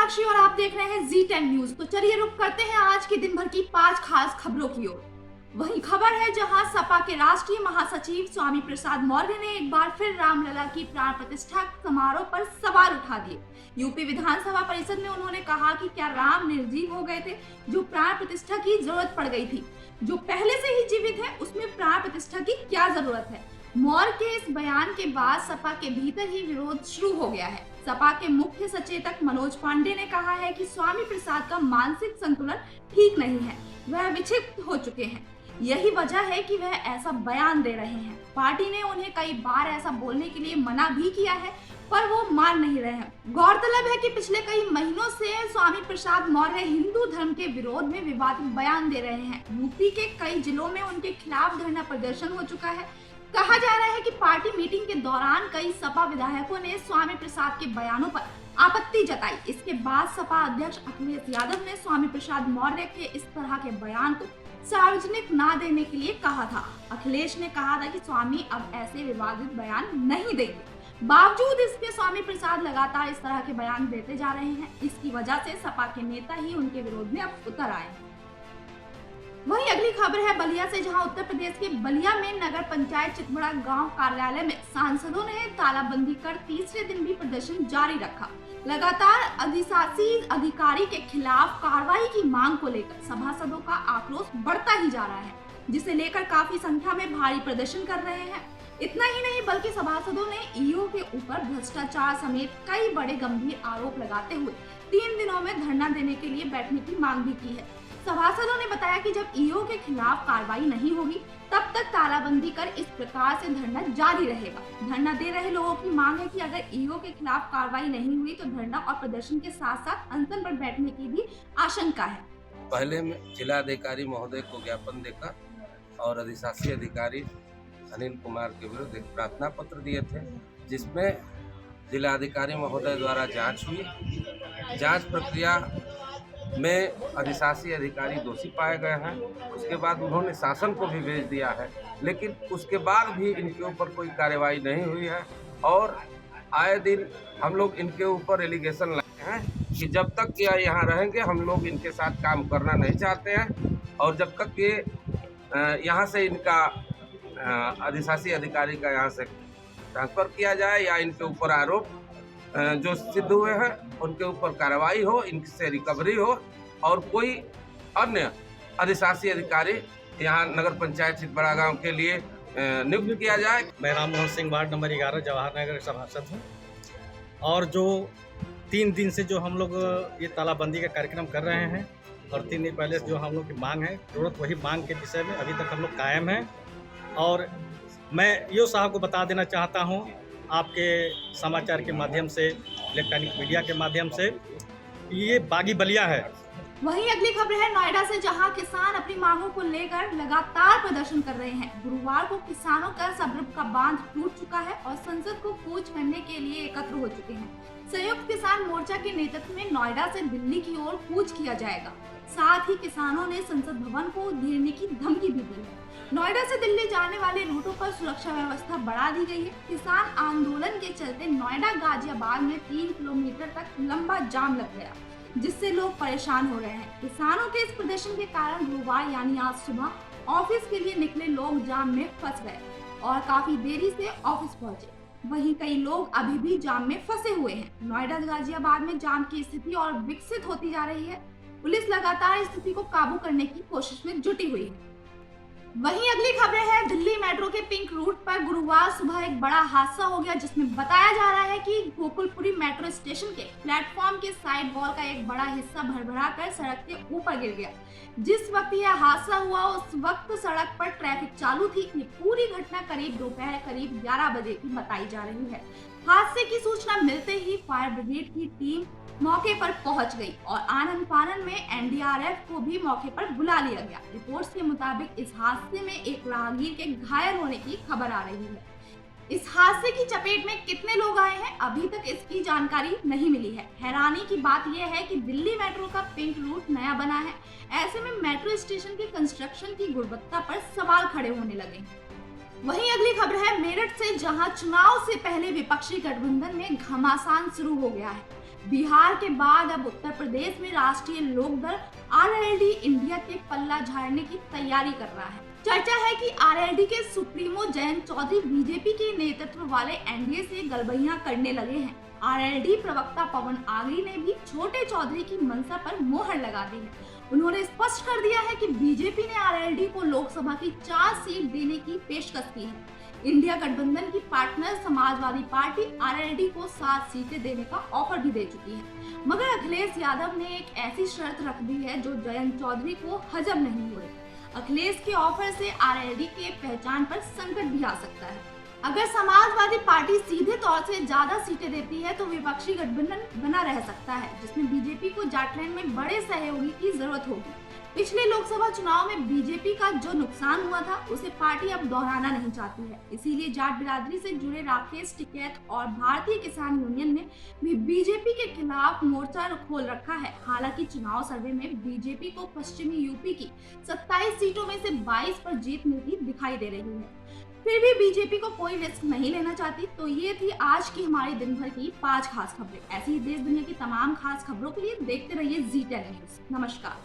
साक्षी और आप देख रहे हैं Z10 न्यूज। तो चलिए रुक करते हैं आज के दिन भर की 5 खास खबरों की ओर। वही खबर है जहां सपा के राष्ट्रीय महासचिव स्वामी प्रसाद मौर्य ने एक बार फिर रामलला की प्राण प्रतिष्ठा समारोह पर सवाल उठा दिए। यूपी विधानसभा परिषद में उन्होंने कहा कि क्या राम निर्जीव हो गए थे जो प्राण प्रतिष्ठा की जरूरत पड़ गई थी? जो पहले से ही जीवित है उसमें प्राण प्रतिष्ठा की क्या जरूरत है? मौर्य के इस बयान के बाद सपा के भीतर ही विरोध शुरू हो गया है। सपा के मुख्य सचेतक मनोज पांडे ने कहा है कि स्वामी प्रसाद का मानसिक संतुलन ठीक नहीं है, वह विक्षिप्त हो चुके हैं। यही वजह है कि वह ऐसा बयान दे रहे हैं। पार्टी ने उन्हें कई बार ऐसा बोलने के लिए मना भी किया है, पर वो मान नहीं रहे हैं। गौरतलब है कि पिछले कई महीनों से स्वामी प्रसाद मौर्य हिंदू धर्म के विरोध में विवादित बयान दे रहे हैं। यूपी के कई जिलों में उनके खिलाफ धरना प्रदर्शन हो चुका है। कहा जा रहा है कि पार्टी मीटिंग के दौरान कई सपा विधायकों ने स्वामी प्रसाद के बयानों पर आपत्ति जताई। इसके बाद सपा अध्यक्ष अखिलेश यादव ने स्वामी प्रसाद मौर्य के इस तरह के बयान को सार्वजनिक ना देने के लिए कहा था। अखिलेश ने कहा था कि स्वामी अब ऐसे विवादित बयान नहीं देंगे। बावजूद इसके स्वामी प्रसाद लगातार इस तरह के बयान देते जा रहे हैं। इसकी वजह से सपा के नेता ही उनके विरोध में अब उतर आए हैं। वहीं अगली खबर है बलिया से, जहां उत्तर प्रदेश के बलिया में नगर पंचायत चितबड़ा गांव कार्यालय में सांसदों ने तालाबंदी कर तीसरे दिन भी प्रदर्शन जारी रखा। लगातार अधिशासी अधिकारी के खिलाफ कार्रवाई की मांग को लेकर सभासदों का आक्रोश बढ़ता ही जा रहा है, जिसे लेकर काफी संख्या में भारी प्रदर्शन कर रहे हैं। इतना ही नहीं बल्कि सभासदों ने ईओ के ऊपर भ्रष्टाचार समेत कई बड़े गंभीर आरोप लगाते हुए 3 दिनों में धरना देने के लिए बैठने की मांग भी की है। सभासदों ने बताया कि जब ईओ के खिलाफ कार्रवाई नहीं होगी तब तक तालाबंदी कर इस प्रकार से धरना जारी रहेगा। धरना दे रहे लोगों की मांग है कि अगर ईओ के खिलाफ कार्रवाई नहीं हुई तो धरना और प्रदर्शन के साथ साथ अनशन पर बैठने की भी आशंका है। पहले में जिलाधिकारी महोदय को ज्ञापन देकर और अधिशासी अधिकारी अनिल कुमार के विरुद्ध एक प्रार्थना पत्र दिए थे, जिसमें जिलाधिकारी महोदय द्वारा जांच हुई। जांच प्रक्रिया में अधिशासी अधिकारी दोषी पाए गए हैं। उसके बाद उन्होंने शासन को भी भेज दिया है, लेकिन उसके बाद भी इनके ऊपर कोई कार्रवाई नहीं हुई है। और आए दिन हम लोग इनके ऊपर एलिगेशन लाए हैं कि जब तक ये यहाँ रहेंगे हम लोग इनके साथ काम करना नहीं चाहते हैं, और जब तक ये यहाँ से इनका अधिशासी अधिकारी का यहाँ से ट्रांसफ़र किया जाए या इनके ऊपर आरोप जो सिद्ध हुए हैं उनके ऊपर कार्रवाई हो, इनसे रिकवरी हो और कोई अन्य अधिशासी अधिकारी यहाँ नगर पंचायत चितबड़ा गांव के लिए नियुक्त किया जाए। मैं राम मोहन सिंह, वार्ड नंबर 11 जवाहर नगर सभासद हूँ। और जो 3 दिन से जो हम लोग ये तालाबंदी का कार्यक्रम कर रहे हैं और 3 दिन पहले जो हम लोग की मांग है, जरूरत वही मांग के विषय में अभी तक हम लोग कायम हैं। और मैं ईओ साहब को बता देना चाहता हूँ आपके समाचार के माध्यम से, इलेक्ट्रॉनिक मीडिया के माध्यम से, ये बागी बलिया है। वहीं अगली खबर है नोएडा से, जहां किसान अपनी मांगों को लेकर लगातार प्रदर्शन कर रहे हैं। गुरुवार को किसानों का सब्र का बांध टूट चुका है और संसद को कूच करने के लिए एकत्र हो चुके हैं। संयुक्त किसान मोर्चा के नेतृत्व में नोएडा से दिल्ली की ओर कूच किया जाएगा। साथ ही किसानों ने संसद भवन को घेरने की धमकी भी दी है। नोएडा से दिल्ली जाने वाले रूटों पर सुरक्षा व्यवस्था बढ़ा दी गई है। किसान आंदोलन के चलते नोएडा गाजियाबाद में 3 किलोमीटर तक लंबा जाम लग गया, जिससे लोग परेशान हो रहे हैं। किसानों के इस प्रदर्शन के कारण गुरुवार यानी आज सुबह ऑफिस के लिए निकले लोग जाम में फंस गए और काफी देरी से ऑफिस पहुंचे। वहीं कई लोग अभी भी जाम में फंसे हुए हैं। नोएडा गाजियाबाद में जाम की स्थिति और विकसित होती जा रही है। पुलिस लगातार स्थिति को काबू करने की कोशिश में जुटी हुई है। वहीं अगली खबर है दिल्ली मेट्रो के पिंक रूट पर गुरुवार सुबह एक बड़ा हादसा हो गया, जिसमें बताया जा रहा है कि गोकुलपुरी मेट्रो स्टेशन के प्लेटफॉर्म के साइड वॉल का एक बड़ा हिस्सा भरभरा कर सड़क के ऊपर गिर गया। जिस वक्त यह हादसा हुआ उस वक्त सड़क पर ट्रैफिक चालू थी। ये पूरी घटना करीब दोपहर करीब 11 बजे की बताई जा रही है। हादसे की सूचना मिलते ही फायर ब्रिगेड की टीम मौके पर पहुंच गई और आनन फानन में एनडीआरएफ को भी मौके पर बुला लिया गया। रिपोर्ट्स के मुताबिक इस हादसे में एक राहगीर के घायल होने की खबर आ रही है। इस हादसे की चपेट में कितने लोग आए हैं अभी तक इसकी जानकारी नहीं मिली है। हैरानी की बात यह है कि दिल्ली मेट्रो का पिंक रूट नया बना है, ऐसे में मेट्रो स्टेशन के कंस्ट्रक्शन की गुणवत्ता पर सवाल खड़े होने लगे हैं। वहीं अगली खबर है मेरठ से, जहां चुनाव से पहले विपक्षी गठबंधन में घमासान शुरू हो गया है। बिहार के बाद अब उत्तर प्रदेश में राष्ट्रीय लोकदल आरएलडी इंडिया के पल्ला झाड़ने की तैयारी कर रहा है। चर्चा है कि आरएलडी के सुप्रीमो जयंत चौधरी बीजेपी के नेतृत्व वाले एनडीए से गलबैयां करने लगे हैं। आरएलडी प्रवक्ता पवन आगरी ने भी छोटे चौधरी की मंशा पर मोहर लगा दी है। उन्होंने स्पष्ट कर दिया है कि बीजेपी ने आरएलडी को लोकसभा की 4 सीट देने की पेशकश की है। इंडिया गठबंधन की पार्टनर समाजवादी पार्टी आरएलडी को 7 सीटें देने का ऑफर भी दे चुकी है, मगर अखिलेश यादव ने एक ऐसी शर्त रख दी है जो जयंत चौधरी को हजम नहीं हो रही। अखिलेश के ऑफर से आरएलडी के पहचान पर संकट भी आ सकता है। अगर समाजवादी पार्टी सीधे तौर से ज्यादा सीटें देती है तो विपक्षी गठबंधन बना रह सकता है, जिसमें बीजेपी को जाटलैंड में बड़े सहयोगी की जरूरत होगी। पिछले लोकसभा चुनाव में बीजेपी का जो नुकसान हुआ था उसे पार्टी अब दोहराना नहीं चाहती है। इसीलिए जाट बिरादरी से जुड़े राकेश टिकैत और भारतीय किसान यूनियन ने भी बीजेपी के खिलाफ मोर्चा खोल रखा है। हालांकि चुनाव सर्वे में बीजेपी को पश्चिमी यूपी की 27 सीटों में से 22 पर जीत मिलती दिखाई दे रही है। फिर भी बीजेपी को कोई रिस्क नहीं लेना चाहती। तो ये थी आज की हमारी दिन भर की 5 खास खबरें। ऐसी ही देश दुनिया की तमाम खास खबरों के लिए देखते रहिए जी10 न्यूज। नमस्कार।